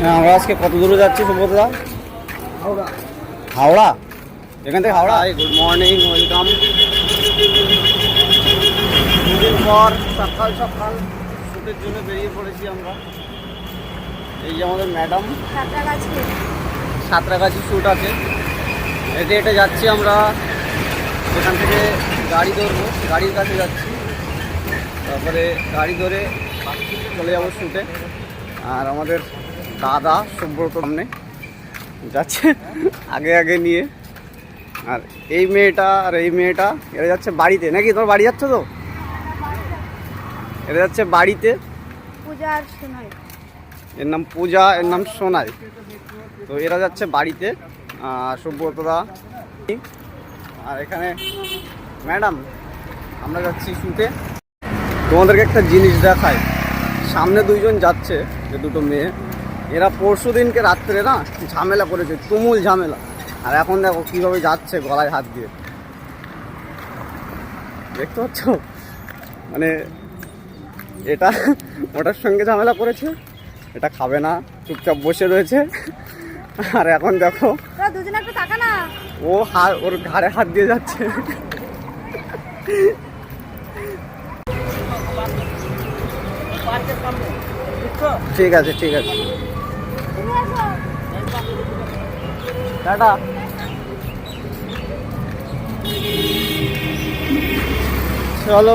হ্যাঁ, আমরা আজকে কত দূরে যাচ্ছি সুব্রতদা? হাওড়া। হাওড়া? এখান থেকে হাওড়া? Good morning, welcome. দুদিন পর সকাল সকাল শ্যুটের জন্য বেরিয়ে পড়েছি আমরা। এই যে আমাদের ম্যাডাম, সাঁতরাগাছি শ্যুট আছে, হেঁটে হেঁটে যাচ্ছি আমরা। এখান থেকে গাড়ি ধরবো, গাড়ির কাছে যাচ্ছি, তারপরে গাড়ি ধরে চলে যাবো শ্যুটে। আর আমাদের দাদা সুব্রত সামনে যাচ্ছে আগে আগে নিয়ে। আর এই মেয়েটা আর এই মেয়েটা এরা যাচ্ছে বাড়িতে, নাকি তোমার বাড়ি যাচ্ছ তো? এরা যাচ্ছে বাড়িতে। পূজা আর সোনাই, এর নাম পূজা, এর নাম সোনাই। তো এরা যাচ্ছে বাড়িতে, সুব্রতদা। আর এখানে ম্যাডাম, আমরা যাচ্ছি শুতে। তোমাদেরকে একটা জিনিস দেখায়, সামনে দুইজন যাচ্ছে, যে দুটো মেয়ে, এরা পরশু দিনকে রাত্রে না ঝামেলা করেছে, তুমুল ঝামেলা। আর এখন দেখো কীভাবে যাচ্ছে গলায় হাত দিয়ে, দেখতে পাচ্ছ? মানে এটা ওটার সঙ্গে ঝামেলা করেছে, এটা খাবে না, চুপচাপ বসে রয়েছে। আর এখন দেখো দুজনে একটু তাকা না, ও ওর ঘাড়ে হাত দিয়ে যাচ্ছে। ঠিক আছে, ঠিক আছে, টাটা। চলো,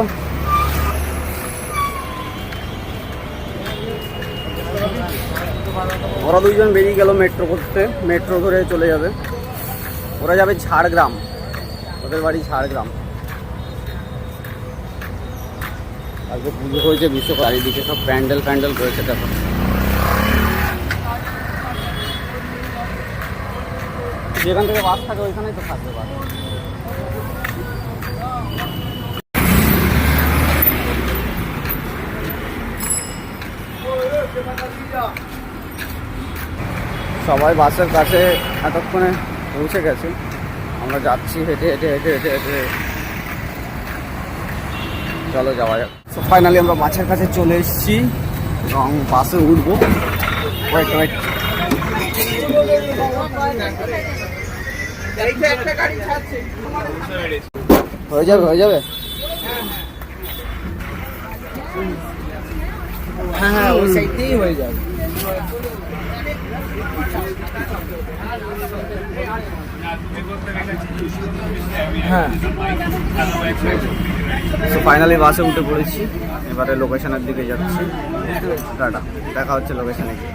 ওরা দুইজন বেরিয়ে গেল মেট্রো করতে, মেট্রো ধরে চলে যাবে। ওরা যাবে ঝাড়গ্রাম, ওদের বাড়ি ঝাড়গ্রাম। আজকে পুজো হয়েছে বিশ্বকর্মা, চারিদিকে সব প্যান্ডেল প্যান্ডেল করেছে দেখো। যেখান থেকে বাস থাকে ওইখানেই তো থাকবে বাস। সবাই বাসের কাছে এতক্ষণে পৌঁছে গেছে, আমরা যাচ্ছি হেঁটে হেঁটে হেঁটে হেঁটে হেঁটে। চলো যাওয়া যাক। তো ফাইনালি আমরা বাসের কাছে চলে এসেছি এবং বাসে উঠবো। ওয়েট ওয়েট, হয়ে যাবে হয়ে যাবে। হ্যাঁ হ্যাঁ, ওই সাইড দিয়েই হয়ে যাবে। হ্যাঁ, তো ফাইনালি বাসে উঠে পড়েছি, এবারে লোকেশনের দিকে যাচ্ছি। টাটা, দেখা হচ্ছে লোকেশনে গিয়ে।